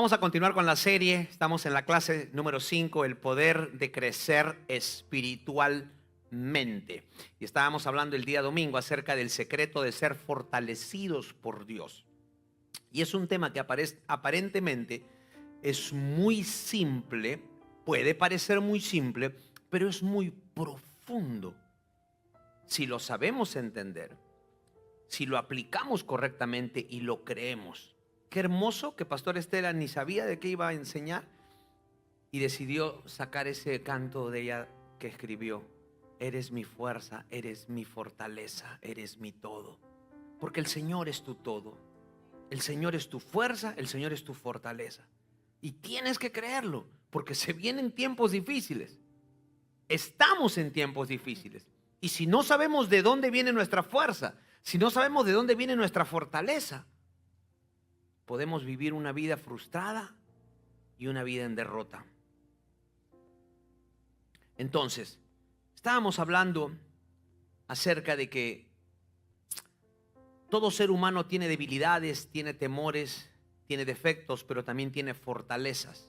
Vamos a continuar con la serie. Estamos en la clase número 5, el poder de crecer espiritualmente. Y estábamos hablando el día domingo acerca del secreto de ser fortalecidos por Dios. Y es un tema que aparentemente es muy simple, puede parecer muy simple, pero es muy profundo. Si lo sabemos entender, si lo aplicamos correctamente y lo creemos. Qué hermoso que Pastor Estela ni sabía de qué iba a enseñar y decidió sacar ese canto de ella que escribió. Eres mi fuerza, eres mi fortaleza, eres mi todo. Porque el Señor es tu todo. El Señor es tu fuerza, el Señor es tu fortaleza. Y tienes que creerlo, porque se vienen tiempos difíciles. Estamos en tiempos difíciles. Y si no sabemos de dónde viene nuestra fuerza, si no sabemos de dónde viene nuestra fortaleza, podemos vivir una vida frustrada y una vida en derrota. Entonces, estábamos hablando acerca de que todo ser humano tiene debilidades, tiene temores, tiene defectos, pero también tiene fortalezas.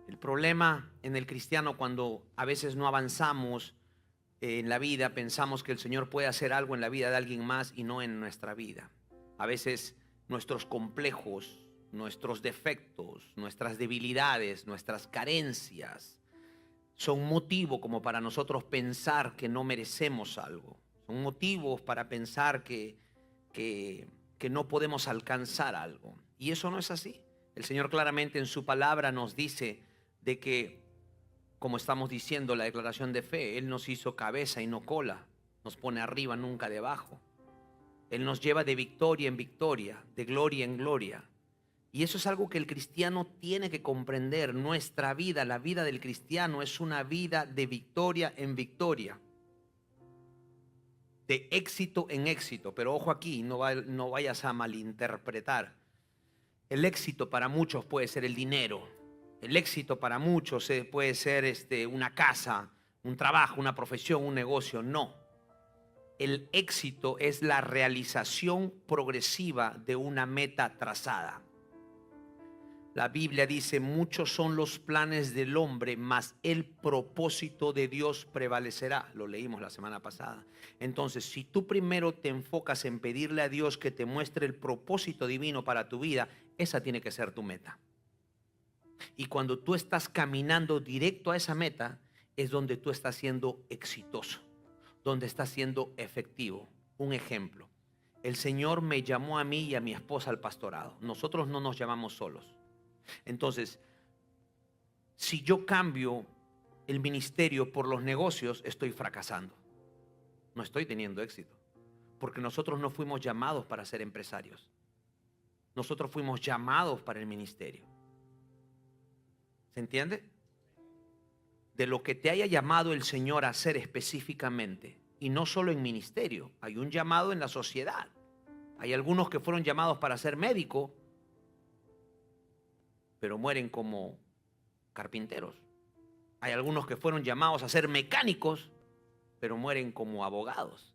El problema en el cristiano, cuando a veces no avanzamos en la vida, pensamos que el Señor puede hacer algo en la vida de alguien más y no en nuestra vida. A veces nuestros complejos, nuestros defectos, nuestras debilidades, nuestras carencias son motivo como para nosotros pensar que no merecemos algo. Son motivos para pensar que no podemos alcanzar algo. Y eso no es así. El Señor claramente en su palabra nos dice de que, como estamos diciendo la declaración de fe, Él nos hizo cabeza y no cola. Nos pone arriba, nunca debajo. Él nos lleva de victoria en victoria, de gloria en gloria. Y eso es algo que el cristiano tiene que comprender. Nuestra vida, la vida del cristiano, es una vida de victoria en victoria, de éxito en éxito. Pero ojo aquí, no vayas a malinterpretar. El éxito para muchos puede ser el dinero. El éxito para muchos puede ser una casa, un trabajo, una profesión, un negocio. No. El éxito es la realización progresiva de una meta trazada. La Biblia dice, muchos son los planes del hombre, mas el propósito de Dios prevalecerá. Lo leímos la semana pasada. Entonces, si tú primero te enfocas en pedirle a Dios que te muestre el propósito divino para tu vida, esa tiene que ser tu meta. Y cuando tú estás caminando directo a esa meta, es donde tú estás siendo exitoso, donde estás siendo efectivo. Un ejemplo, el Señor me llamó a mí y a mi esposa al pastorado. Nosotros no nos llamamos solos. Entonces, si yo cambio el ministerio por los negocios, estoy fracasando. No estoy teniendo éxito, porque nosotros no fuimos llamados para ser empresarios. Nosotros fuimos llamados para el ministerio. ¿Se entiende? De lo que te haya llamado el Señor a hacer específicamente, y no solo en ministerio, hay un llamado en la sociedad. Hay algunos que fueron llamados para ser médico, pero mueren como carpinteros. Hay algunos que fueron llamados a ser mecánicos, pero mueren como abogados.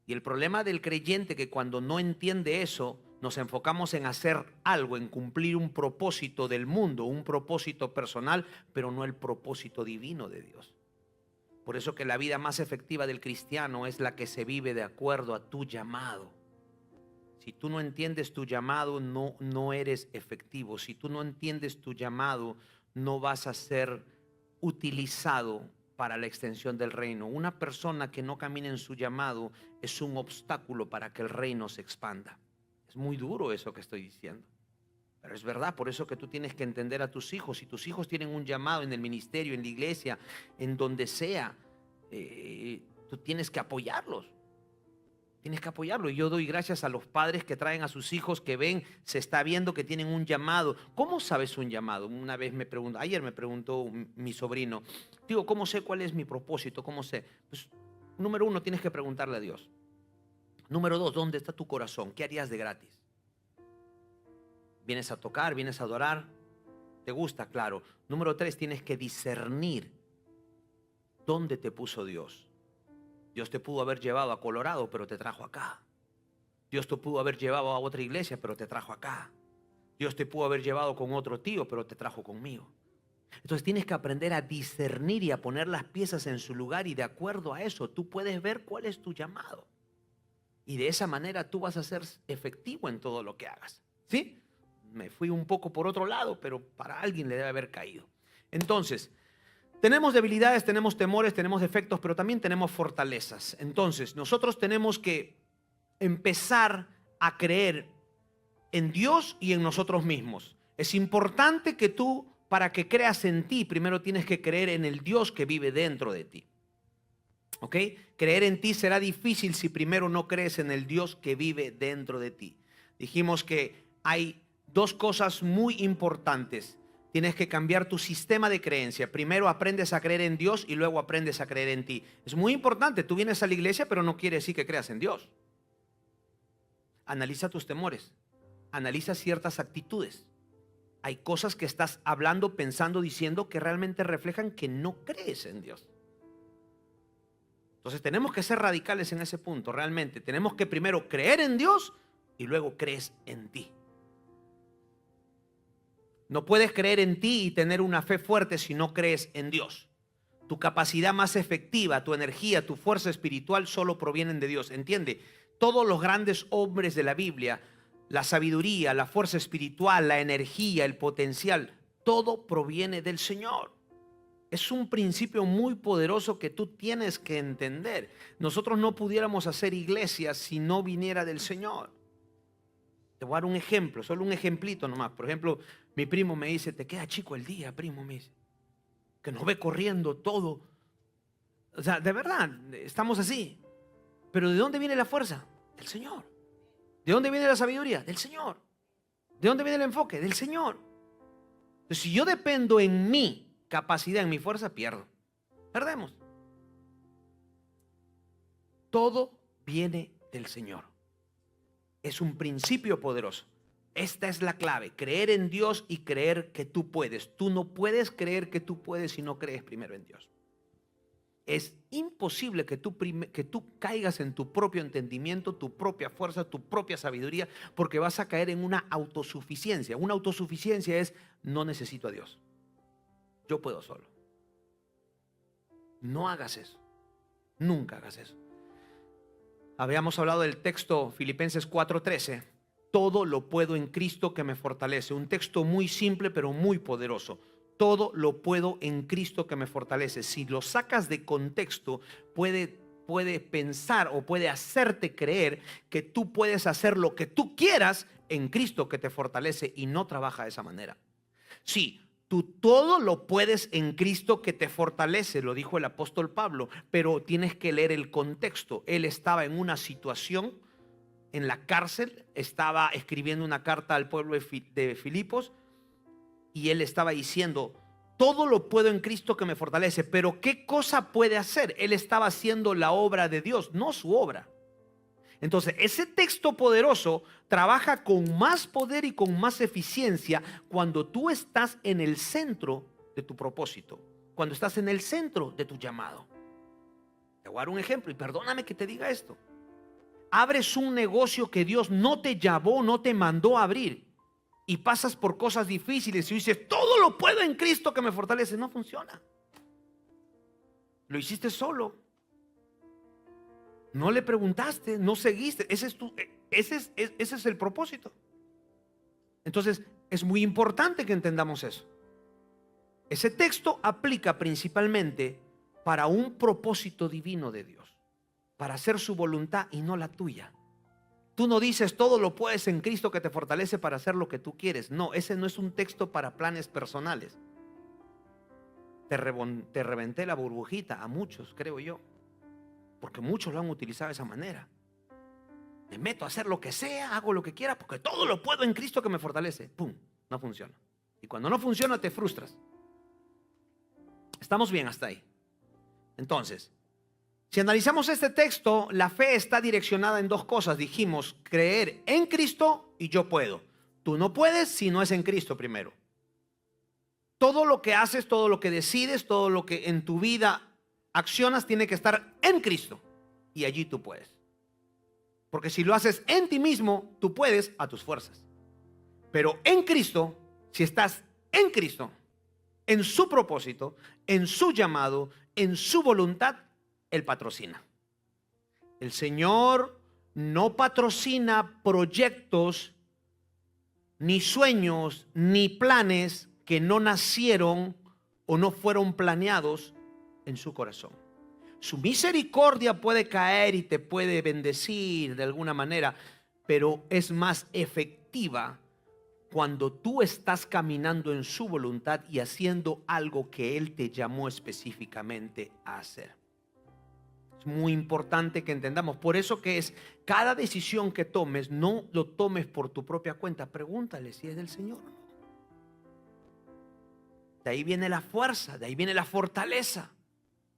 Y el problema del creyente que cuando no entiende eso, nos enfocamos en hacer algo, en cumplir un propósito del mundo, un propósito personal, pero no el propósito divino de Dios. Por eso que la vida más efectiva del cristiano es la que se vive de acuerdo a tu llamado. Si tú no entiendes tu llamado, no eres efectivo. Si tú no entiendes tu llamado, no vas a ser utilizado para la extensión del reino. Una persona que no camina en su llamado es un obstáculo para que el reino se expanda. Es muy duro eso que estoy diciendo, pero es verdad. Por eso que tú tienes que entender a tus hijos. Si tus hijos tienen un llamado en el ministerio, en la iglesia, en donde sea, tú tienes que apoyarlos. Tienes que apoyarlo. Y yo doy gracias a los padres que traen a sus hijos, que ven, se está viendo que tienen un llamado. ¿Cómo sabes un llamado? Una vez ayer me preguntó mi sobrino, digo, ¿cómo sé cuál es mi propósito? ¿Cómo sé? Pues, número uno, tienes que preguntarle a Dios. Número dos, ¿dónde está tu corazón? ¿Qué harías de gratis? ¿Vienes a tocar? ¿Vienes a adorar? ¿Te gusta? Claro. Número tres, tienes que discernir dónde te puso Dios. Dios te pudo haber llevado a Colorado, pero te trajo acá. Dios te pudo haber llevado a otra iglesia, pero te trajo acá. Dios te pudo haber llevado con otro tío, pero te trajo conmigo. Entonces tienes que aprender a discernir y a poner las piezas en su lugar, y de acuerdo a eso tú puedes ver cuál es tu llamado. Y de esa manera tú vas a ser efectivo en todo lo que hagas. ¿Sí? Me fui un poco por otro lado, pero para alguien le debe haber caído. Entonces, tenemos debilidades, tenemos temores, tenemos defectos, pero también tenemos fortalezas. Entonces, nosotros tenemos que empezar a creer en Dios y en nosotros mismos. Es importante que tú, para que creas en ti, primero tienes que creer en el Dios que vive dentro de ti. ¿Ok? Creer en ti será difícil si primero no crees en el Dios que vive dentro de ti. Dijimos que hay dos cosas muy importantes. Tienes que cambiar tu sistema de creencia. Primero aprendes a creer en Dios y luego aprendes a creer en ti. Es muy importante. Tú vienes a la iglesia, pero no quiere decir que creas en Dios. Analiza tus temores. Analiza ciertas actitudes. Hay cosas que estás hablando, pensando, diciendo que realmente reflejan que no crees en Dios. Entonces tenemos que ser radicales en ese punto. Realmente tenemos que primero creer en Dios y luego crees en ti. No puedes creer en ti y tener una fe fuerte si no crees en Dios. Tu capacidad más efectiva, tu energía, tu fuerza espiritual solo provienen de Dios. ¿Entiende? Todos los grandes hombres de la Biblia, la sabiduría, la fuerza espiritual, la energía, el potencial, todo proviene del Señor. Es un principio muy poderoso que tú tienes que entender. Nosotros no pudiéramos hacer iglesia si no viniera del Señor. Te voy a dar un ejemplo, solo un ejemplito nomás. Por ejemplo, mi primo me dice, te queda chico el día, primo, me dice, que nos ve corriendo todo. O sea, de verdad, estamos así. Pero ¿de dónde viene la fuerza? Del Señor. ¿De dónde viene la sabiduría? Del Señor. ¿De dónde viene el enfoque? Del Señor. Entonces, si yo dependo en mi capacidad, en mi fuerza, pierdo. Perdemos. Todo viene del Señor. Es un principio poderoso. Esta es la clave, creer en Dios y creer que tú puedes. Tú no puedes creer que tú puedes si no crees primero en Dios. Es imposible que tú caigas en tu propio entendimiento, tu propia fuerza, tu propia sabiduría, porque vas a caer en una autosuficiencia. Una autosuficiencia es, no necesito a Dios. Yo puedo solo. No hagas eso. Nunca hagas eso. Habíamos hablado del texto Filipenses 4:13. Todo lo puedo en Cristo que me fortalece. Un texto muy simple pero muy poderoso. Todo lo puedo en Cristo que me fortalece. Si lo sacas de contexto, puede pensar o puede hacerte creer que tú puedes hacer lo que tú quieras en Cristo que te fortalece, y no trabaja de esa manera. Sí, tú todo lo puedes en Cristo que te fortalece, lo dijo el apóstol Pablo, pero tienes que leer el contexto. Él estaba en una situación en la cárcel, estaba escribiendo una carta al pueblo de Filipos, y él estaba diciendo, todo lo puedo en Cristo que me fortalece. Pero ¿qué cosa puede hacer? Él estaba haciendo la obra de Dios, no su obra. Entonces, ese texto poderoso trabaja con más poder y con más eficiencia cuando tú estás en el centro de tu propósito, cuando estás en el centro de tu llamado. Te voy a dar un ejemplo, y perdóname que te diga esto. Abres un negocio que Dios no te llamó, no te mandó a abrir, y pasas por cosas difíciles y dices, todo lo puedo en Cristo que me fortalece. No funciona. Lo hiciste solo. No le preguntaste, no seguiste. Ese es el propósito. Entonces, es muy importante que entendamos eso. Ese texto aplica principalmente para un propósito divino de Dios, para hacer su voluntad y no la tuya. Tú no dices, todo lo puedes en Cristo que te fortalece para hacer lo que tú quieres. No, ese no es un texto para planes personales. Te reventé la burbujita a muchos, creo yo, porque muchos lo han utilizado de esa manera. Me meto a hacer lo que sea, hago lo que quiera, porque todo lo puedo en Cristo que me fortalece. ¡Pum! No funciona. Y cuando no funciona, te frustras. ¿Estamos bien hasta ahí? Entonces, si analizamos este texto, la fe está direccionada en dos cosas. Dijimos, creer en Cristo y yo puedo. Tú no puedes si no es en Cristo primero. Todo lo que haces, todo lo que decides, todo lo que en tu vida accionas tiene que estar en Cristo, y allí tú puedes. Porque si lo haces en ti mismo, tú puedes a tus fuerzas. Pero en Cristo, si estás en Cristo, en su propósito, en su llamado, en su voluntad, Él patrocina. El Señor no patrocina proyectos, ni sueños, ni planes que no nacieron o no fueron planeados en su corazón. Su misericordia puede caer y te puede bendecir de alguna manera, pero es más efectiva cuando tú estás caminando en su voluntad y haciendo algo que Él te llamó específicamente a hacer. Es muy importante que entendamos. Por eso que es, cada decisión que tomes, no lo tomes por tu propia cuenta. Pregúntale si es del Señor. De ahí viene la fuerza, de ahí viene la fortaleza.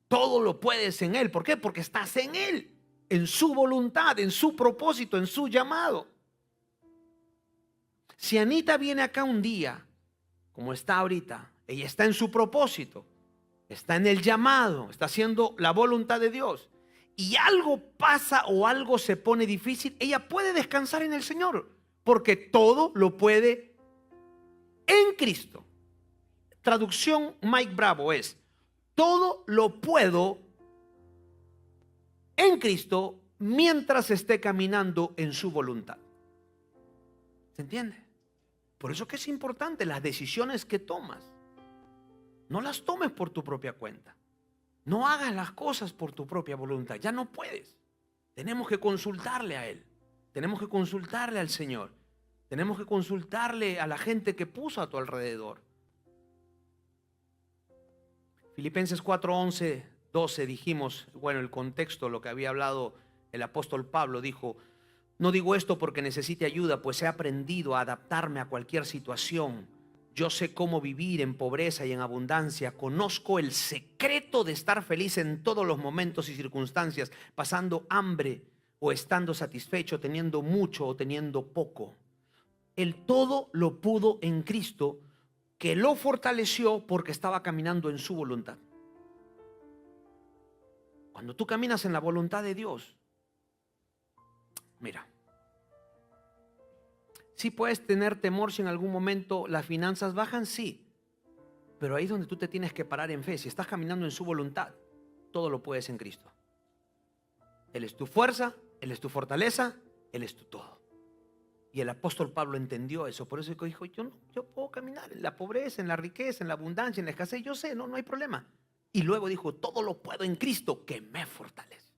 Todo lo puedes en Él. ¿Por qué? Porque estás en Él, en su voluntad, en su propósito, en su llamado. Si Anita viene acá un día, como está ahorita, ella está en su propósito, está en el llamado, está haciendo la voluntad de Dios, y algo pasa o algo se pone difícil, ella puede descansar en el Señor, porque todo lo puede en Cristo. Traducción Mike Bravo es: todo lo puedo en Cristo mientras esté caminando en su voluntad. ¿Se entiende? Por eso que es importante las decisiones que tomas. No las tomes por tu propia cuenta. No hagas las cosas por tu propia voluntad. Ya no puedes. Tenemos que consultarle a Él. Tenemos que consultarle al Señor. Tenemos que consultarle a la gente que puso a tu alrededor. Filipenses 4, 11, 12 dijimos, bueno, el contexto, lo que había hablado el apóstol Pablo, dijo: no digo esto porque necesite ayuda, pues he aprendido a adaptarme a cualquier situación. Yo sé cómo vivir en pobreza y en abundancia. Conozco el secreto de estar feliz en todos los momentos y circunstancias, pasando hambre o estando satisfecho, teniendo mucho o teniendo poco. Él todo lo pudo en Cristo, que lo fortaleció porque estaba caminando en su voluntad. Cuando tú caminas en la voluntad de Dios, mira, sí puedes tener temor si en algún momento las finanzas bajan, sí. Pero ahí es donde tú te tienes que parar en fe. Si estás caminando en su voluntad, todo lo puedes en Cristo. Él es tu fuerza, Él es tu fortaleza, Él es tu todo. Y el apóstol Pablo entendió eso. Por eso dijo: yo puedo caminar en la pobreza, en la riqueza, en la abundancia, en la escasez. Yo sé, no hay problema. Y luego dijo: todo lo puedo en Cristo que me fortalece.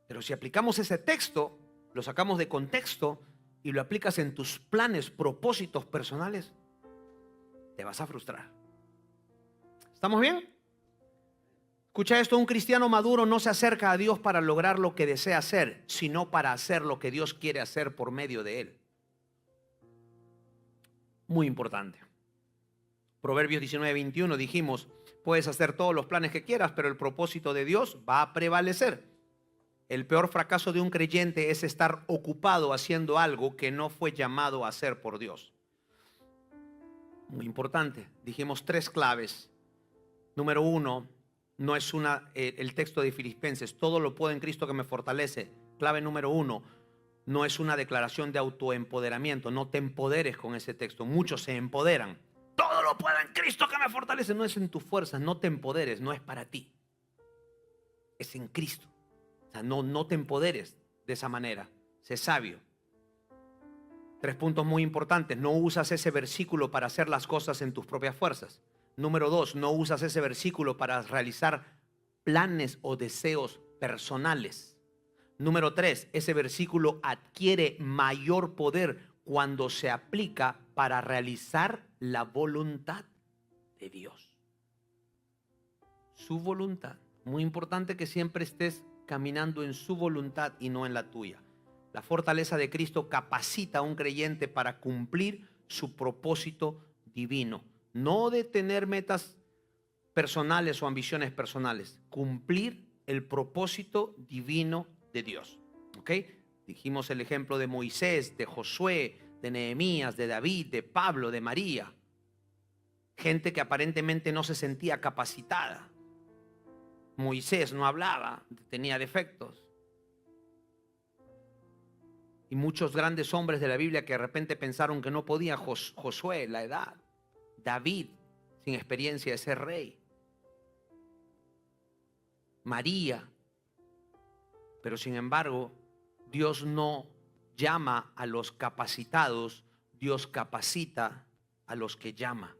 Pero si aplicamos ese texto, lo sacamos de contexto y lo aplicas en tus planes, propósitos personales, te vas a frustrar. ¿Estamos bien? Escucha esto: un cristiano maduro no se acerca a Dios para lograr lo que desea hacer, sino para hacer lo que Dios quiere hacer por medio de él. Muy importante. Proverbios 19:21 dijimos: puedes hacer todos los planes que quieras, pero el propósito de Dios va a prevalecer. El peor fracaso de un creyente es estar ocupado haciendo algo que no fue llamado a hacer por Dios. Muy importante. Dijimos 3 claves. Número 1, no es el texto de Filipenses: todo lo puedo en Cristo que me fortalece. Clave número 1, no es una declaración de autoempoderamiento. No te empoderes con ese texto. Muchos se empoderan. Todo lo puedo en Cristo que me fortalece. No es en tus fuerzas. No te empoderes. No es para ti. Es en Cristo. O sea, no te empoderes de esa manera. Sé sabio. 3 puntos muy importantes. No usas ese versículo para hacer las cosas en tus propias fuerzas. Número 2, no usas ese versículo para realizar planes o deseos personales. Número 3, ese versículo adquiere mayor poder cuando se aplica para realizar la voluntad de Dios. Su voluntad. Muy importante que siempre estés caminando en su voluntad y no en la tuya. La fortaleza de Cristo capacita a un creyente para cumplir su propósito divino. No de tener metas personales o ambiciones personales. Cumplir el propósito divino de Dios. ¿Ok? Dijimos el ejemplo de Moisés, de Josué, de Nehemías, de David, de Pablo, de María. Gente que aparentemente no se sentía capacitada. Moisés no hablaba, tenía defectos. Y muchos grandes hombres de la Biblia que de repente pensaron que no podía. Josué, la edad. David, sin experiencia de ser rey. María. Pero sin embargo, Dios no llama a los capacitados, Dios capacita a los que llama.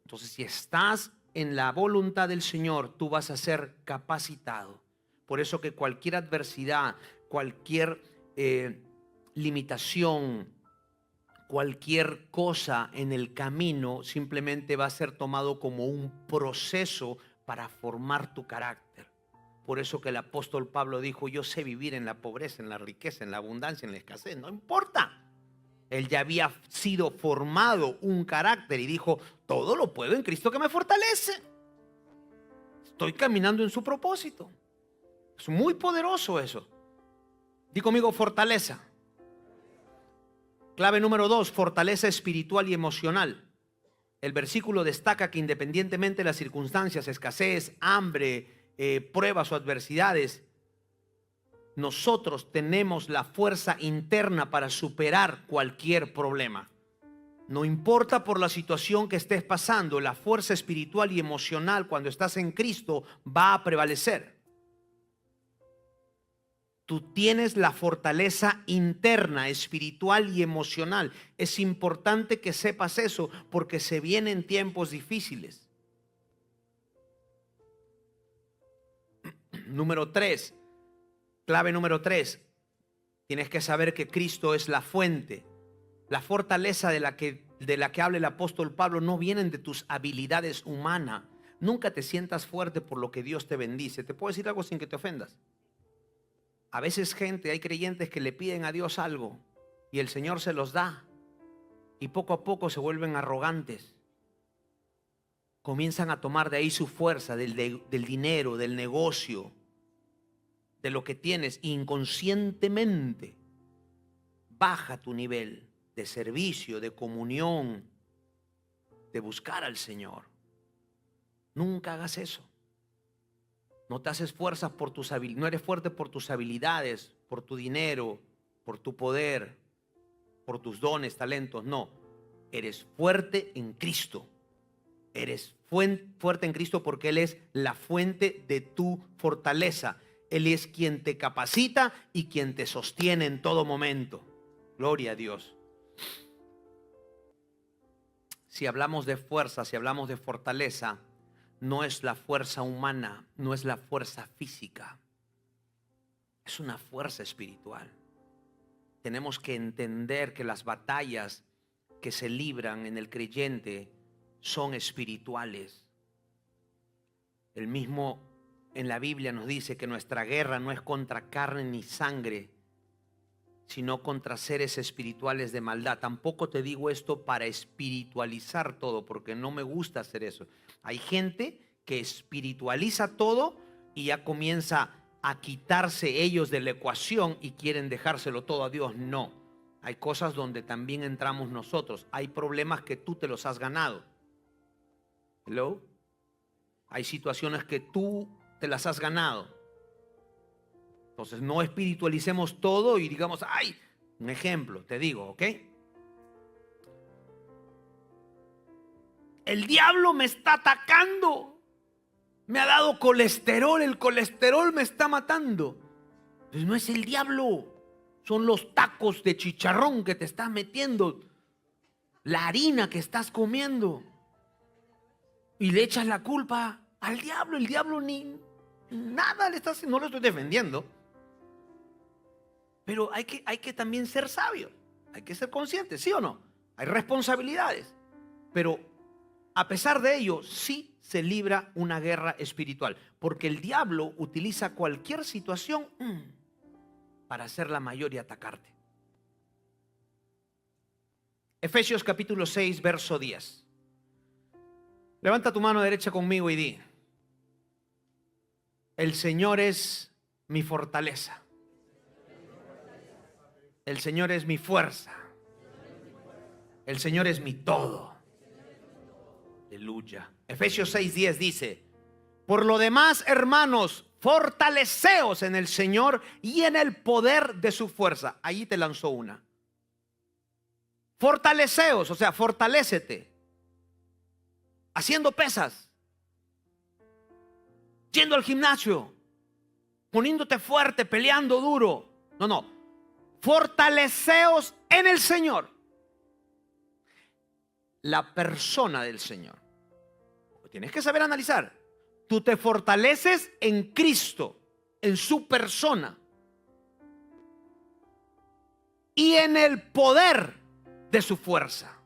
Entonces, si estás en la voluntad del Señor, tú vas a ser capacitado. Por eso que cualquier adversidad, cualquier limitación, cualquier cosa en el camino simplemente va a ser tomado como un proceso para formar tu carácter. Por eso que el apóstol Pablo dijo: yo sé vivir en la pobreza, en la riqueza, en la abundancia, en la escasez. No importa. Él ya había sido formado un carácter y dijo: todo lo puedo en Cristo que me fortalece. Estoy caminando en su propósito. Es muy poderoso eso. Di conmigo: fortaleza. Clave número 2, fortaleza espiritual y emocional. El versículo destaca que independientemente de las circunstancias, escasez, hambre, pruebas o adversidades, nosotros tenemos la fuerza interna para superar cualquier problema. No importa por la situación que estés pasando, la fuerza espiritual y emocional cuando estás en Cristo va a prevalecer. Tú tienes la fortaleza interna, espiritual y emocional. Es importante que sepas eso porque se vienen tiempos difíciles. Número 3, clave número 3. Tienes que saber que Cristo es la fuente. La fortaleza de la que habla el apóstol Pablo no vienen de tus habilidades humanas. Nunca te sientas fuerte por lo que Dios te bendice. ¿Te puedo decir algo sin que te ofendas? A veces hay creyentes que le piden a Dios algo y el Señor se los da y poco a poco se vuelven arrogantes. Comienzan a tomar de ahí su fuerza, del dinero, del negocio, de lo que tienes. Inconscientemente baja tu nivel de servicio, de comunión, de buscar al Señor. Nunca hagas eso. No te haces fuerzas por tus habilidades, no eres fuerte por tus habilidades, por tu dinero, por tu poder, por tus dones, talentos. No, eres fuerte en Cristo. Eres fuerte en Cristo porque Él es la fuente de tu fortaleza. Él es quien te capacita y quien te sostiene en todo momento. Gloria a Dios. Si hablamos de fuerza, si hablamos de fortaleza, no es la fuerza humana, no es la fuerza física. Es una fuerza espiritual. Tenemos que entender que las batallas que se libran en el creyente son espirituales. El mismo en la Biblia nos dice que nuestra guerra no es contra carne ni sangre, sino contra seres espirituales de maldad. Tampoco te digo esto para espiritualizar todo, porque no me gusta hacer eso. Hay gente que espiritualiza todo y ya comienza a quitarse ellos de la ecuación y quieren dejárselo todo a Dios. No, hay cosas donde también entramos nosotros. Hay problemas que tú te los has ganado. Hello. Hay situaciones que tú te las has ganado. Entonces no espiritualicemos todo y digamos, ay, un ejemplo, te digo, ¿ok? El diablo me está atacando. Me ha dado colesterol, el colesterol me está matando. Pues no es el diablo, son los tacos de chicharrón que te estás metiendo, la harina que estás comiendo. Y le echas la culpa al diablo. El diablo ni nada le está haciendo, no lo estoy defendiendo. Pero hay que también ser sabios, hay que ser conscientes, ¿sí o no? Hay responsabilidades. Pero a pesar de ello, sí se libra una guerra espiritual. Porque el diablo utiliza cualquier situación para hacerla mayor y atacarte. Efesios capítulo 6, verso 10. Levanta tu mano derecha conmigo y di: el Señor es mi fortaleza. El Señor es mi fuerza. El Señor es mi todo. Aleluya. Efesios 6:10 dice: Por lo demás, hermanos, fortaleceos en el Señor y en el poder de su fuerza. Allí te lanzó una. Fortaleceos, o sea, fortalécete. Haciendo pesas. Yendo al gimnasio. Poniéndote fuerte, peleando duro. No. Fortaleceos en el Señor. La persona del Señor. Lo tienes que saber analizar. Tú te fortaleces en Cristo, en su persona y en el poder de su fuerza.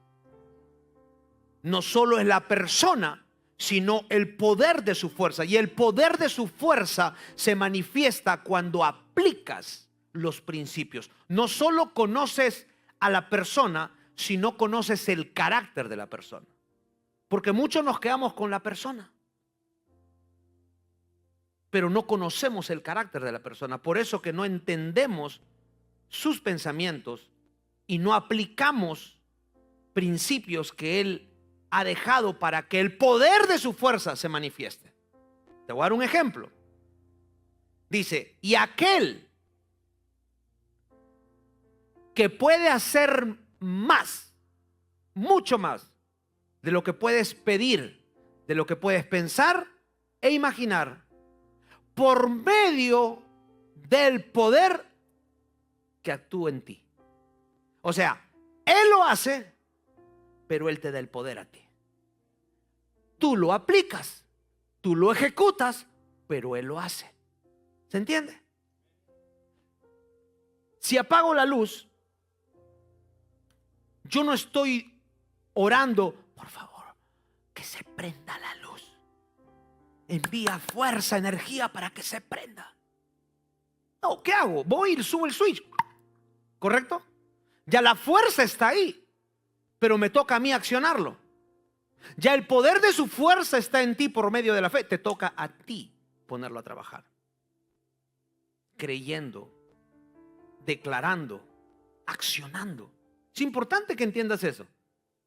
No solo es la persona, sino el poder de su fuerza. Y el poder de su fuerza se manifiesta cuando aplicas los principios. No solo conoces a la persona, sino conoces el carácter de la persona. Porque muchos nos quedamos con la persona, pero no conocemos el carácter de la persona. Por eso que no entendemos sus pensamientos y no aplicamos principios que Él ha dejado para que el poder de su fuerza se manifieste. Te voy a dar un ejemplo. Dice, y aquel que puede hacer más, mucho más, de lo que puedes pedir, de lo que puedes pensar e imaginar, por medio del poder que actúa en ti. O sea, Él lo hace, pero Él te da el poder a ti. Tú lo aplicas, tú lo ejecutas, pero Él lo hace. ¿Se entiende? Si apago la luz, yo no estoy orando, por favor, que se prenda la luz. Envía fuerza, energía para que se prenda. No, ¿qué hago? Voy y subo el switch. ¿Correcto? Ya la fuerza está ahí, pero me toca a mí accionarlo. Ya el poder de su fuerza está en ti por medio de la fe. Te toca a ti ponerlo a trabajar. Creyendo, declarando, accionando. Es importante que entiendas eso.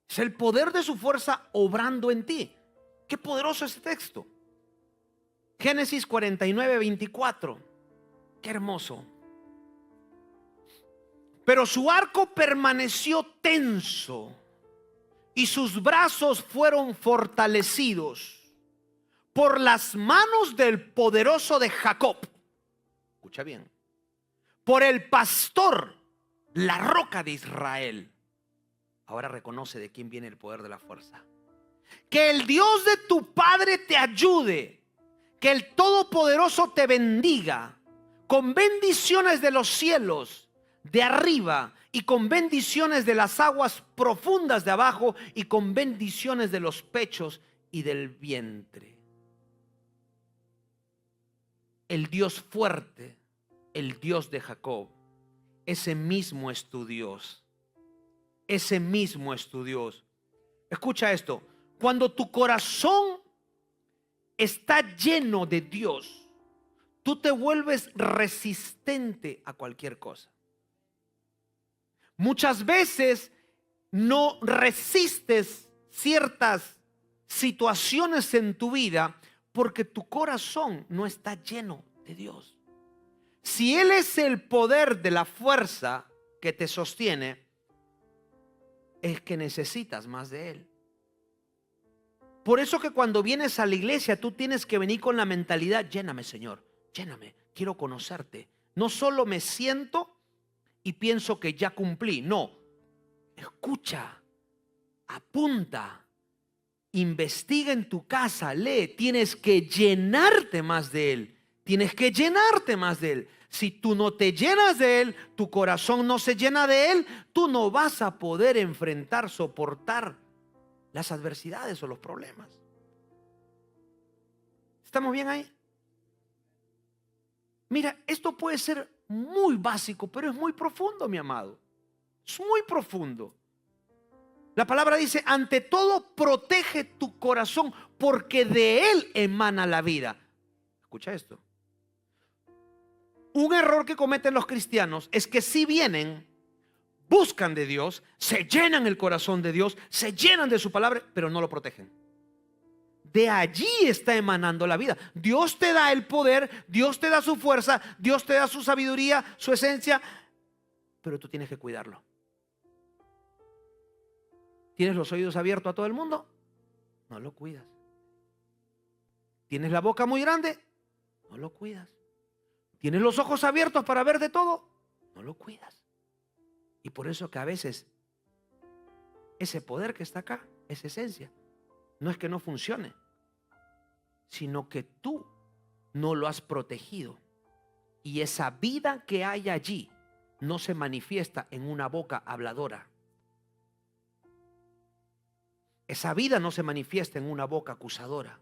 Es el poder de su fuerza obrando en ti. Qué poderoso ese texto. Génesis 49, 24. Qué hermoso. Pero su arco permaneció tenso y sus brazos fueron fortalecidos por las manos del poderoso de Jacob. Escucha bien. Por el pastor, la roca de Israel. Ahora reconoce de quién viene el poder de la fuerza. Que el Dios de tu padre te ayude. Que el Todopoderoso te bendiga con bendiciones de los cielos de arriba y con bendiciones de las aguas profundas de abajo y con bendiciones de los pechos y del vientre. El Dios fuerte, el Dios de Jacob, ese mismo es tu Dios. Ese mismo es tu Dios. Escucha esto. Cuando tu corazón está lleno de Dios, tú te vuelves resistente a cualquier cosa. Muchas veces no resistes ciertas situaciones en tu vida porque tu corazón no está lleno de Dios. Si Él es el poder de la fuerza que te sostiene, es que necesitas más de Él. Por eso que cuando vienes a la iglesia tú tienes que venir con la mentalidad: lléname, Señor, lléname, quiero conocerte. No solo me siento y pienso que ya cumplí. No, escucha, apunta, investiga en tu casa, lee. Tienes que llenarte más de Él. Tienes que llenarte más de Él. Si tú no te llenas de Él, tu corazón no se llena de Él, tú no vas a poder enfrentar, soportar las adversidades o los problemas. ¿Estamos bien ahí? Mira, esto puede ser muy básico, pero es muy profundo, mi amado. Es muy profundo. La palabra dice: ante todo protege tu corazón, porque de él emana la vida. Escucha esto. Un error que cometen los cristianos es que si vienen, buscan de Dios, se llenan el corazón de Dios, se llenan de su palabra, pero no lo protegen. de allí está emanando la vida. Dios te da el poder, Dios te da su fuerza, Dios te da su sabiduría, su esencia, pero tú tienes que cuidarlo. ¿Tienes los oídos abiertos a todo el mundo? No lo cuidas. ¿Tienes la boca muy grande? No lo cuidas. ¿Tienes los ojos abiertos para ver de todo? No lo cuidas. Y por eso que a veces ese poder que está acá, esa esencia, no es que no funcione, sino que tú no lo has protegido. Y esa vida que hay allí no se manifiesta en una boca habladora. Esa vida no se manifiesta en una boca acusadora.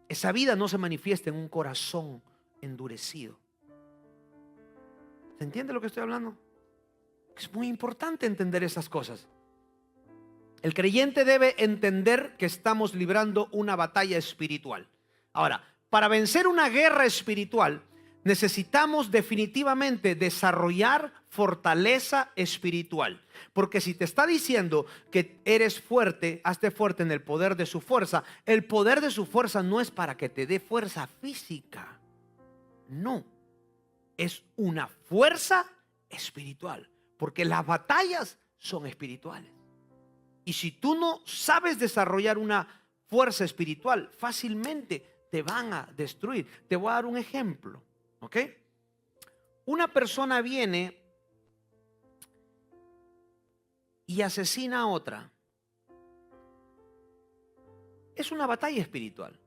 Esa vida no se manifiesta en un corazón endurecido. ¿Se entiende lo que estoy hablando? Es muy importante entender esas cosas. El creyente debe entender que estamos librando una batalla espiritual. Ahora, para vencer una guerra espiritual, necesitamos definitivamente desarrollar fortaleza espiritual. Porque si te está diciendo que eres fuerte, hazte fuerte en el poder de su fuerza. El poder de su fuerza no es para que te dé fuerza física. No, es una fuerza espiritual. Porque las batallas son espirituales. Y si tú no sabes desarrollar una fuerza espiritual, fácilmente te van a destruir. Te voy a dar un ejemplo, ¿ok? Una persona viene y asesina a otra. Es una batalla espiritual.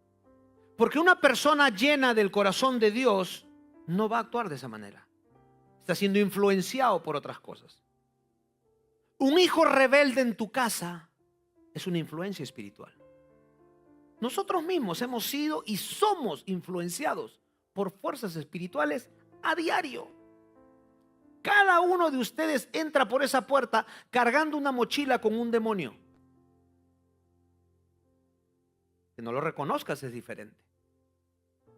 Porque una persona llena del corazón de Dios no va a actuar de esa manera. Está siendo influenciado por otras cosas. Un hijo rebelde en tu casa es una influencia espiritual. Nosotros mismos hemos sido y somos influenciados por fuerzas espirituales a diario. Cada uno de ustedes entra por esa puerta cargando una mochila con un demonio. Que no lo reconozcas es diferente.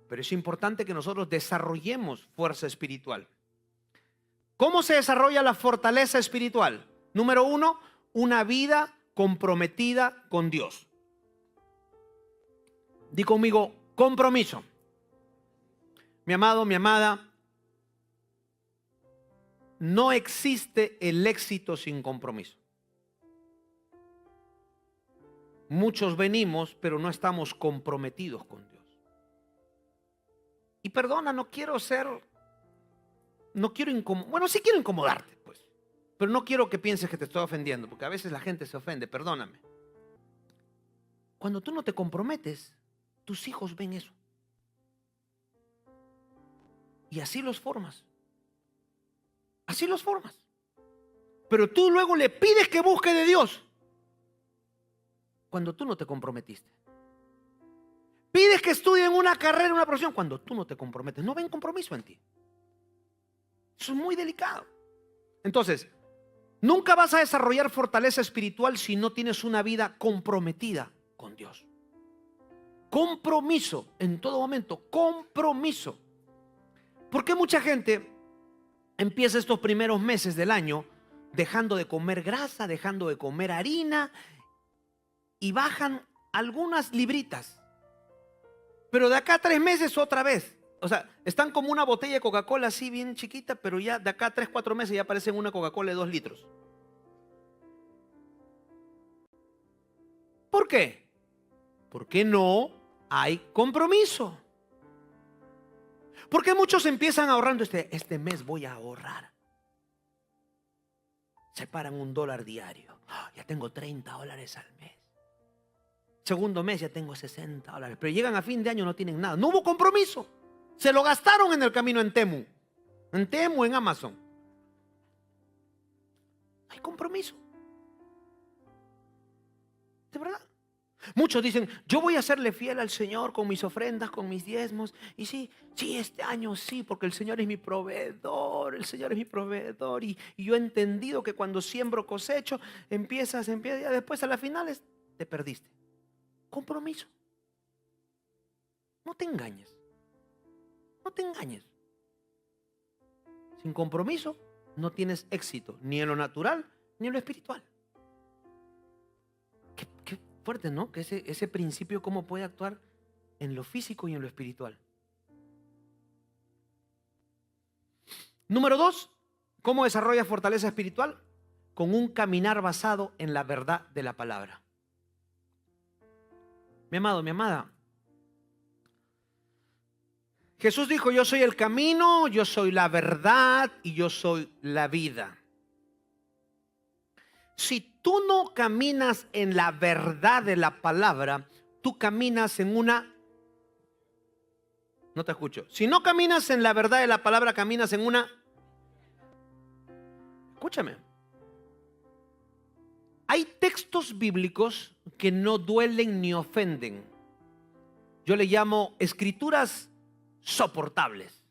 Pero es importante que nosotros desarrollemos fuerza espiritual. ¿Cómo se desarrolla la fortaleza espiritual? Número 1, una vida comprometida con Dios. Di conmigo, compromiso. Mi amado, mi amada, no existe el éxito sin compromiso. Muchos venimos, pero no estamos comprometidos con Dios. Y perdona, no quiero incomodarte. Bueno, sí quiero incomodarte, pues. Pero no quiero que pienses que te estoy ofendiendo, porque a veces la gente se ofende, perdóname. Cuando tú no te comprometes, tus hijos ven eso. Y así los formas. Así los formas. Pero tú luego le pides que busque de Dios cuando tú no te comprometiste. Pides que estudien una carrera, una profesión, cuando tú no te comprometes. No ven compromiso en ti. Eso es muy delicado. Entonces, nunca vas a desarrollar fortaleza espiritual si no tienes una vida comprometida con Dios. Compromiso en todo momento, compromiso. ¿Por qué mucha gente empieza estos primeros meses del año dejando de comer grasa, dejando de comer harina y bajan algunas libritas? Pero de acá a 3 meses otra vez. O sea, están como una botella de Coca-Cola así bien chiquita, pero ya de acá a 3, 4 meses ya parecen una Coca-Cola de 2 litros. ¿Por qué? Porque no hay compromiso. Porque muchos empiezan ahorrando este mes voy a ahorrar. Separan $1 diario. Ya tengo $30 al mes. Segundo mes ya tengo $60. Pero llegan a fin de año no tienen nada. No hubo compromiso. Se lo gastaron en el camino en Temu. En Amazon. No hay compromiso. ¿De verdad? Muchos dicen, yo voy a serle fiel al Señor con mis ofrendas, con mis diezmos. Y sí, este año sí, porque el Señor es mi proveedor. El Señor es mi proveedor. Y yo he entendido que cuando siembro cosecho, empiezas, y después a las finales te perdiste. Compromiso. No te engañes. No te engañes. Sin compromiso no tienes éxito, ni en lo natural, ni en lo espiritual. Fuerte, ¿no? Que ese principio, cómo puede actuar en lo físico y en lo espiritual. Número 2, ¿cómo desarrolla fortaleza espiritual? Con un caminar basado en la verdad de la palabra. Mi amado, mi amada, Jesús dijo: yo soy el camino, yo soy la verdad y yo soy la vida. Si tú no caminas en la verdad de la palabra, tú caminas en una... No te escucho. Si no caminas en la verdad de la palabra, caminas en una... Escúchame. Hay textos bíblicos que no duelen ni ofenden. Yo le llamo escrituras soportables.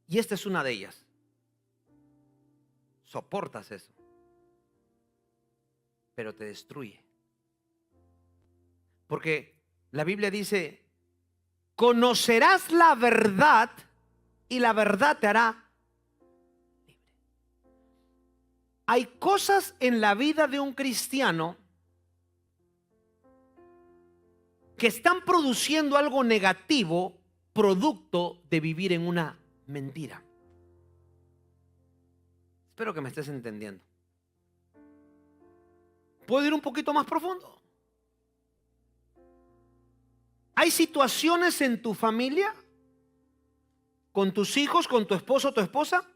Y esta es una de ellas. Soportas eso, pero te destruye. Porque la Biblia dice: conocerás la verdad y la verdad te hará libre. Hay cosas en la vida de un cristiano que están produciendo algo negativo, producto de vivir en una mentira. Espero que me estés entendiendo. ¿Puedo ir un poquito más profundo? Hay situaciones en tu familia, con tus hijos, con tu esposo o tu esposa,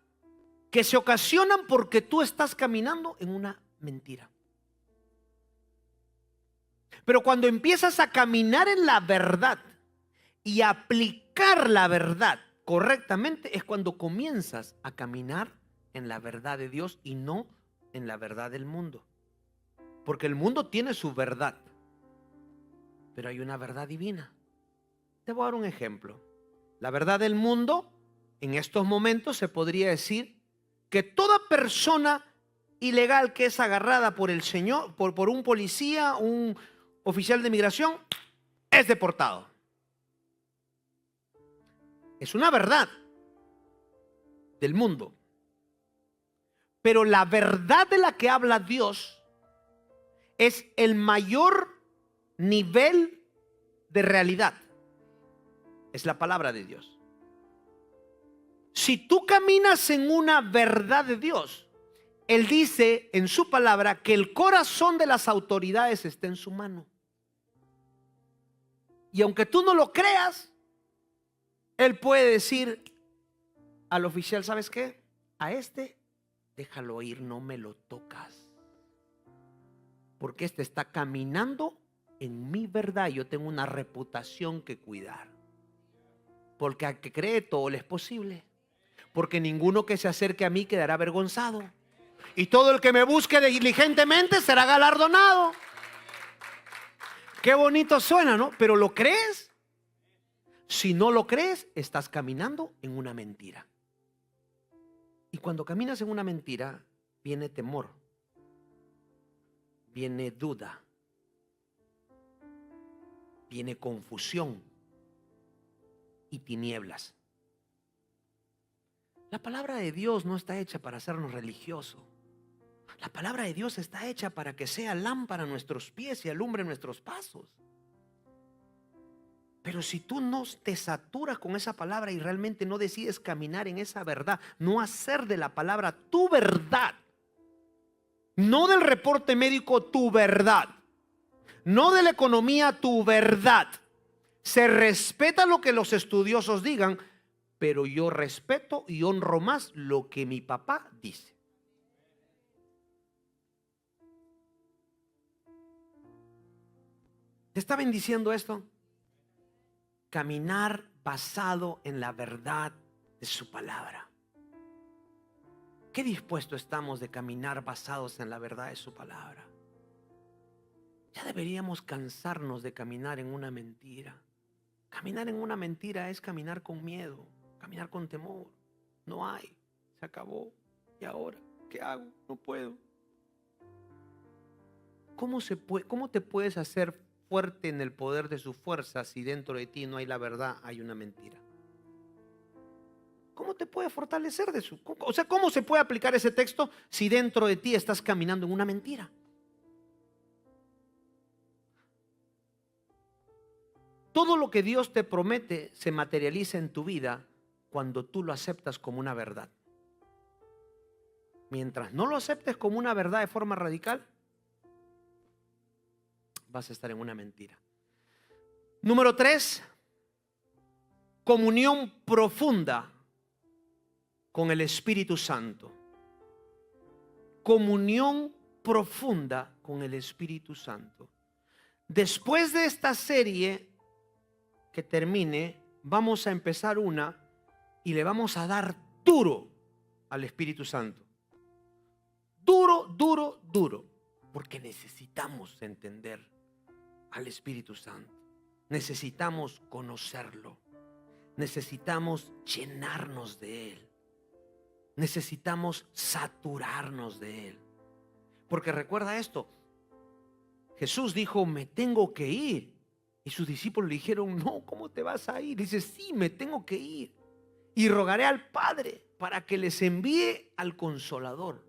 que se ocasionan porque tú estás caminando en una mentira. Pero cuando empiezas a caminar en la verdad y a aplicar la verdad correctamente, es cuando comienzas a caminar en la verdad de Dios y no en la verdad del mundo. Porque el mundo tiene su verdad, pero hay una verdad divina. Te voy a dar un ejemplo. La verdad del mundo, en estos momentos se podría decir que toda persona ilegal que es agarrada por el Señor, por un policía, un oficial de migración, es deportado. Es una verdad del mundo. Pero la verdad de la que habla Dios es el mayor nivel de realidad. Es la palabra de Dios. Si tú caminas en una verdad de Dios, Él dice en su palabra que el corazón de las autoridades está en su mano. Y aunque tú no lo creas, Él puede decir al oficial: ¿sabes qué? A este déjalo ir, no me lo tocas. Porque este está caminando en mi verdad. Yo tengo una reputación que cuidar. Porque al que cree todo le es posible. Porque ninguno que se acerque a mí quedará avergonzado. Y todo el que me busque diligentemente será galardonado. Qué bonito suena, ¿no? Pero ¿lo crees? Si no lo crees, estás caminando en una mentira. Y cuando caminas en una mentira, viene temor, viene duda, viene confusión y tinieblas. La palabra de Dios no está hecha para hacernos religiosos. La palabra de Dios está hecha para que sea lámpara a nuestros pies y alumbre nuestros pasos. Pero si tú no te saturas con esa palabra y realmente no decides caminar en esa verdad, no hacer de la palabra tu verdad, no del reporte médico tu verdad, no de la economía tu verdad. Se respeta lo que los estudiosos digan, pero yo respeto y honro más lo que mi papá dice. ¿Te está bendiciendo esto? Caminar basado en la verdad de su palabra. ¿Qué dispuesto estamos de caminar basados en la verdad de su palabra? Ya deberíamos cansarnos de caminar en una mentira. Caminar en una mentira es caminar con miedo, caminar con temor. No hay, se acabó. ¿Y ahora qué hago? No puedo. ¿Cómo te puedes hacer fuerte en el poder de su fuerza si dentro de ti no hay la verdad, hay una mentira? ¿Cómo te puede fortalecer de su? O sea, ¿cómo se puede aplicar ese texto si dentro de ti estás caminando en una mentira? Todo lo que Dios te promete se materializa en tu vida cuando tú lo aceptas como una verdad. Mientras no lo aceptes como una verdad de forma radical, vas a estar en una mentira. Número 3, comunión profunda con el Espíritu Santo. Comunión profunda con el Espíritu Santo. Después de esta serie que termine, vamos a empezar una y le vamos a dar duro al Espíritu Santo. Duro, duro, duro. Porque necesitamos entender al Espíritu Santo. Necesitamos conocerlo. Necesitamos llenarnos de Él. Necesitamos saturarnos de Él. Porque recuerda esto. Jesús dijo, me tengo que ir. Y sus discípulos le dijeron, no, ¿cómo te vas a ir? Dice, sí, me tengo que ir. Y rogaré al Padre para que les envíe al Consolador,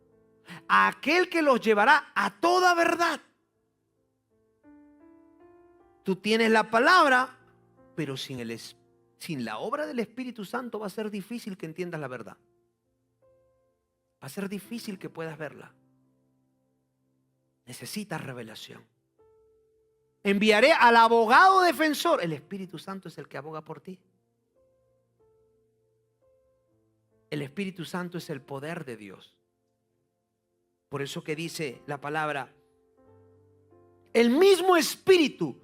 a aquel que los llevará a toda verdad. Tú tienes la palabra, pero sin la obra del Espíritu Santo va a ser difícil que entiendas la verdad. Va a ser difícil que puedas verla. Necesitas revelación. Enviaré al abogado defensor. El Espíritu Santo es el que aboga por ti. El Espíritu Santo es el poder de Dios. Por eso que dice la palabra, el mismo Espíritu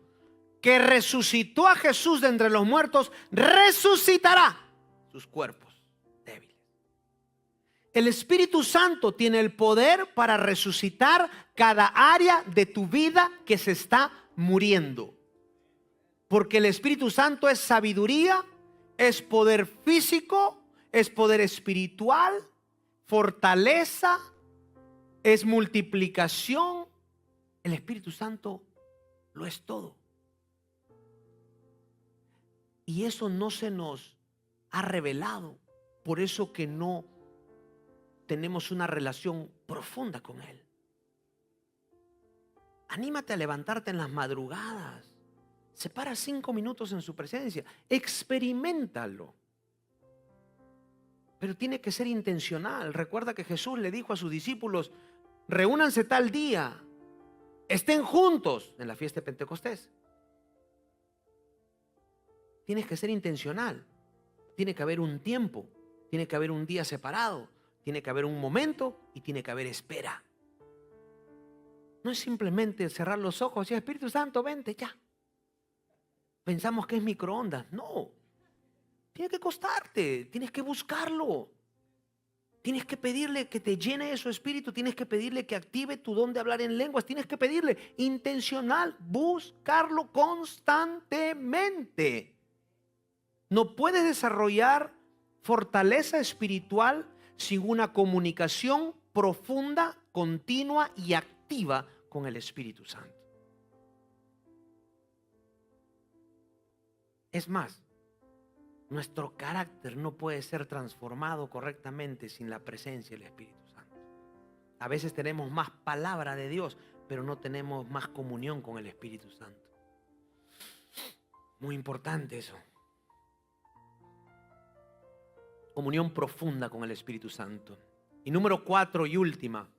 que resucitó a Jesús de entre los muertos, resucitará sus cuerpos débiles. El Espíritu Santo tiene el poder para resucitar cada área de tu vida que se está muriendo. Porque el Espíritu Santo es sabiduría, es poder físico, es poder espiritual, fortaleza, es multiplicación. El Espíritu Santo lo es todo. Y eso no se nos ha revelado. Por eso que no tenemos una relación profunda con Él. Anímate a levantarte en las madrugadas. Separa 5 minutos en su presencia. Experiméntalo. Pero tiene que ser intencional. Recuerda que Jesús le dijo a sus discípulos, reúnanse tal día, estén juntos en la fiesta de Pentecostés. Tienes que ser intencional. Tiene que haber un tiempo, tiene que haber un día separado, tiene que haber un momento y tiene que haber espera. No es simplemente cerrar los ojos y Espíritu Santo, vente ya. Pensamos que es microondas. No. Tiene que costarte, tienes que buscarlo. Tienes que pedirle que te llene de su espíritu, tienes que pedirle que active tu don de hablar en lenguas, tienes que pedirle intencional, buscarlo constantemente. No puedes desarrollar fortaleza espiritual sin una comunicación profunda, continua y activa con el Espíritu Santo. Es más, nuestro carácter no puede ser transformado correctamente sin la presencia del Espíritu Santo. A veces tenemos más palabra de Dios, pero no tenemos más comunión con el Espíritu Santo. Muy importante eso. Comunión profunda con el Espíritu Santo. Y número 4 y última,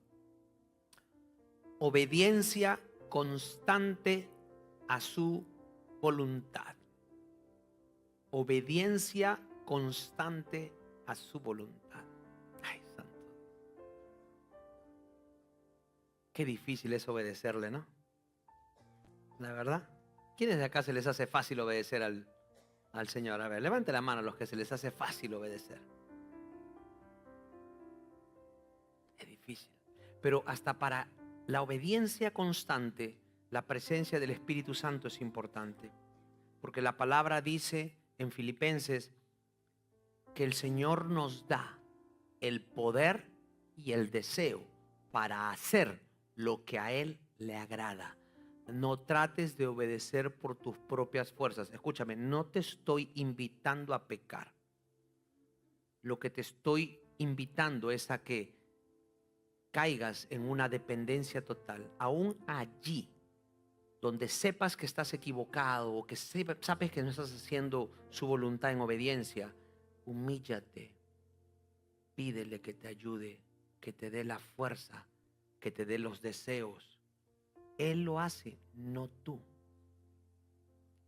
obediencia constante a su voluntad. Obediencia constante a su voluntad. Ay, santo. Qué difícil es obedecerle, ¿no? La verdad. ¿Quiénes de acá se les hace fácil obedecer al Señor? A ver, levante la mano a los que se les hace fácil obedecer. Es difícil. Pero hasta para la obediencia constante, la presencia del Espíritu Santo es importante. Porque la palabra dice en Filipenses que el Señor nos da el poder y el deseo para hacer lo que a Él le agrada. No trates de obedecer por tus propias fuerzas. Escúchame, no te estoy invitando a pecar. Lo que te estoy invitando es a que caigas en una dependencia total. Aún allí, donde sepas que estás equivocado o que sabes que no estás haciendo su voluntad en obediencia, humíllate, pídele que te ayude, que te dé la fuerza, que te dé los deseos. Él lo hace, no tú.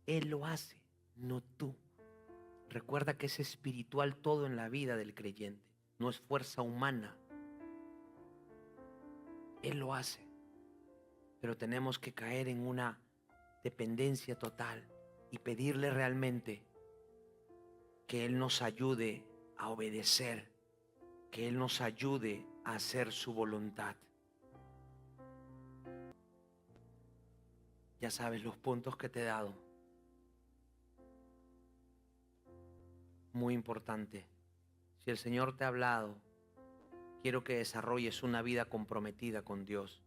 Él lo hace, no tú. Recuerda que es espiritual todo en la vida del creyente, no es fuerza humana. Él lo hace, pero tenemos que caer en una dependencia total y pedirle realmente que Él nos ayude a obedecer, que Él nos ayude a hacer su voluntad. Ya sabes los puntos que te he dado. Muy importante. Si el Señor te ha hablado, quiero que desarrolles una vida comprometida con Dios.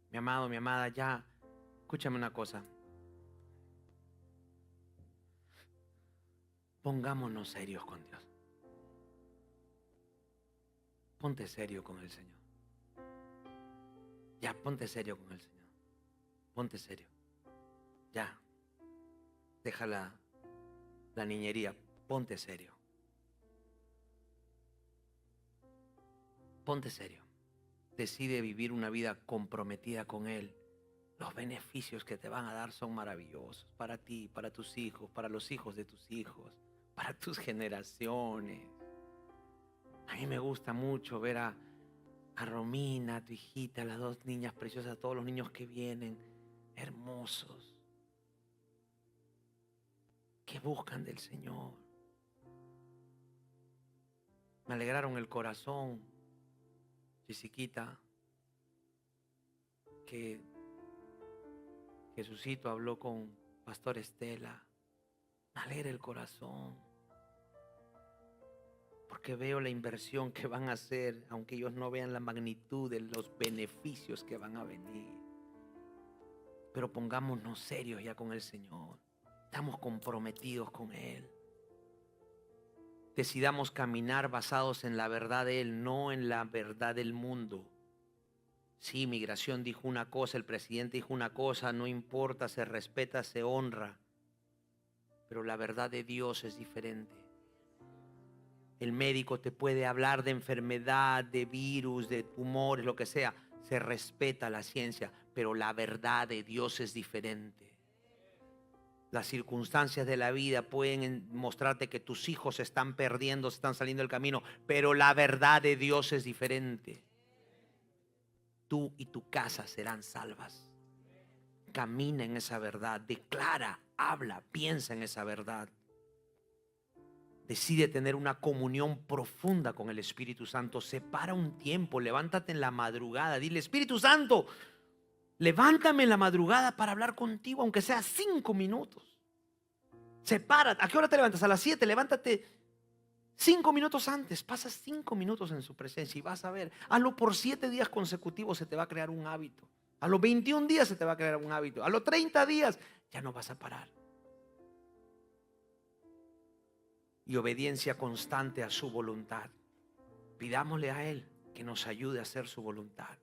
Mi amado, mi amada, ya, escúchame una cosa. Pongámonos serios con Dios. Ponte serio con el Señor. Ya, ponte serio con el Señor. Ponte serio. Ya. Deja la niñería. Ponte serio. Ponte serio. Decide vivir una vida comprometida con Él. Los beneficios que te van a dar son maravillosos para ti, para tus hijos, para los hijos de tus hijos, para tus generaciones. A mí me gusta mucho ver a Romina, a tu hijita, a las dos niñas preciosas, a todos los niños que vienen, hermosos, que buscan del Señor. Me alegraron el corazón, Jessiquita, que Jesucito habló con Pastor Estela. Me alegra el corazón, porque veo la inversión que van a hacer, aunque ellos no vean la magnitud de los beneficios que van a venir. Pero pongámonos serios ya con el Señor. Estamos comprometidos con Él. Decidamos caminar basados en la verdad de Él, no en la verdad del mundo. Sí, migración dijo una cosa, el presidente dijo una cosa, no importa, se respeta, se honra. Pero la verdad de Dios es diferente. El médico te puede hablar de enfermedad, de virus, de tumores, lo que sea. Se respeta la ciencia, pero la verdad de Dios es diferente. Las circunstancias de la vida pueden mostrarte que tus hijos se están perdiendo, se están saliendo del camino, pero la verdad de Dios es diferente. Tú y tu casa serán salvas. Camina en esa verdad, declara, habla, piensa en esa verdad. Decide tener una comunión profunda con el Espíritu Santo. Separa un tiempo, levántate en la madrugada. Dile, Espíritu Santo, levántame en la madrugada para hablar contigo, aunque sea 5 minutos. Separa. ¿A qué hora te levantas? A las 7. Levántate 5 minutos antes. Pasas 5 minutos en su presencia y vas a ver. Hazlo por 7 días consecutivos, se te va a crear un hábito. A los 21 días se te va a crear un hábito. A los 30 días ya no vas a parar. Y obediencia constante a su voluntad. Pidámosle a Él que nos ayude a hacer su voluntad.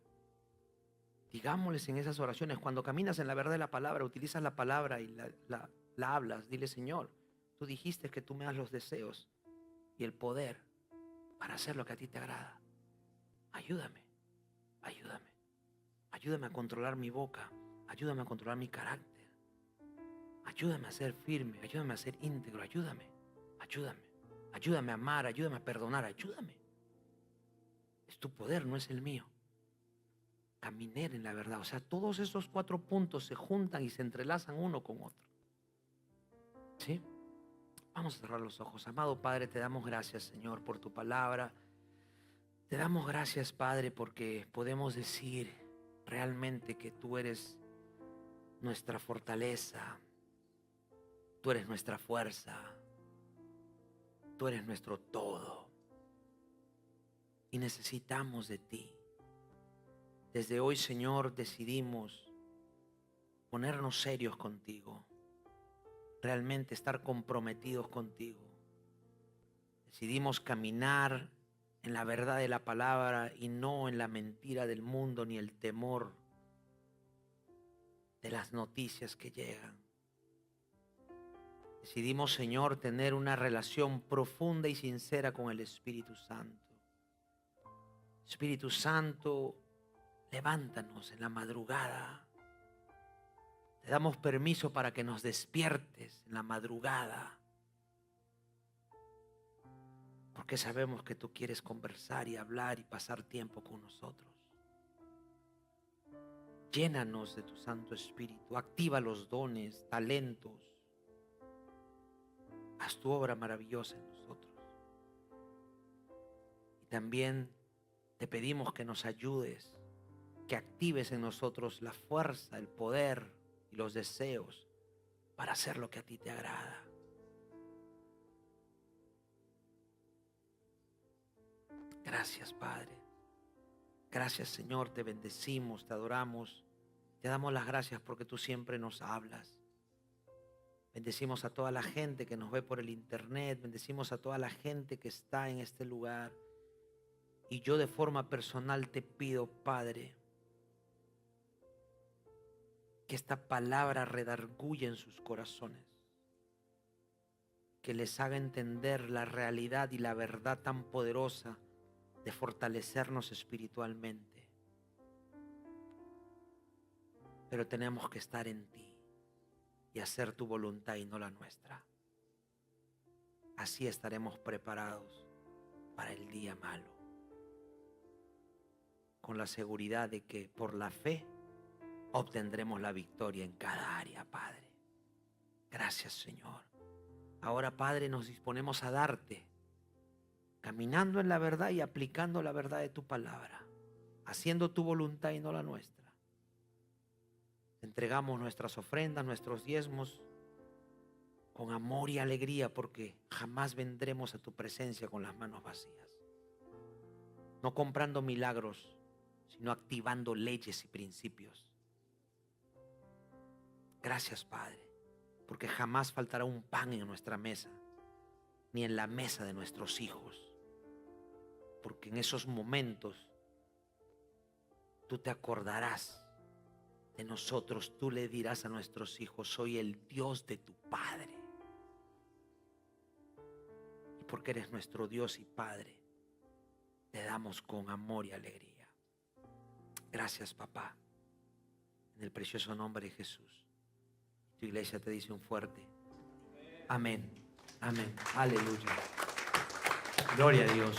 Digámosles en esas oraciones, cuando caminas en la verdad de la palabra, utilizas la palabra y la hablas. Dile, Señor, tú dijiste que tú me das los deseos y el poder para hacer lo que a ti te agrada. Ayúdame, ayúdame. Ayúdame a controlar mi boca. Ayúdame a controlar mi carácter. Ayúdame a ser firme. Ayúdame a ser íntegro. Ayúdame. Ayúdame. Ayúdame a amar. Ayúdame a perdonar. Ayúdame. Es tu poder, no es el mío. Caminar en la verdad. O sea, todos esos 4 puntos se juntan y se entrelazan uno con otro. ¿Sí? Vamos a cerrar los ojos. Amado Padre, te damos gracias, Señor, por tu palabra. Te damos gracias, Padre, porque podemos decir realmente que tú eres nuestra fortaleza. Tú eres nuestra fuerza. Tú eres nuestro todo. Y necesitamos de ti. Desde hoy, Señor, decidimos ponernos serios contigo. Realmente estar comprometidos contigo. Decidimos caminar en la verdad de la palabra y no en la mentira del mundo ni el temor. de las noticias que llegan. Decidimos, Señor, tener una relación profunda y sincera con el Espíritu Santo. Espíritu Santo, levántanos en la madrugada. Te damos permiso para que nos despiertes en la madrugada, porque sabemos que tú quieres conversar y hablar y pasar tiempo con nosotros. Llénanos de tu Santo Espíritu, activa los dones, talentos. Haz tu obra maravillosa en nosotros. Y también te pedimos que nos ayudes, que actives en nosotros la fuerza, el poder y los deseos para hacer lo que a ti te agrada. Gracias, Padre. Gracias, Señor. Te bendecimos, te adoramos. Te damos las gracias porque tú siempre nos hablas. Bendecimos a toda la gente que nos ve por el internet. Bendecimos a toda la gente que está en este lugar. Y yo de forma personal te pido, Padre, que esta palabra redarguya en sus corazones, que les haga entender la realidad y la verdad tan poderosa de fortalecernos espiritualmente. Pero tenemos que estar en ti y hacer tu voluntad y no la nuestra. Así estaremos preparados para el día malo, con la seguridad de que por la fe obtendremos la victoria en cada área, Padre. Gracias, Señor. Ahora, Padre, nos disponemos a darte, caminando en la verdad y aplicando la verdad de tu palabra, haciendo tu voluntad y no la nuestra. Te entregamos nuestras ofrendas, nuestros diezmos, con amor y alegría, porque jamás vendremos a tu presencia con las manos vacías. No comprando milagros, sino activando leyes y principios. Gracias, Padre, porque jamás faltará un pan en nuestra mesa, ni en la mesa de nuestros hijos. Porque en esos momentos tú te acordarás de nosotros. Tú le dirás a nuestros hijos: soy el Dios de tu Padre. Y porque eres nuestro Dios y Padre, te damos con amor y alegría. Gracias, papá, en el precioso nombre de Jesús. Tu iglesia te dice un fuerte amén. Amén. Aleluya. Gloria a Dios.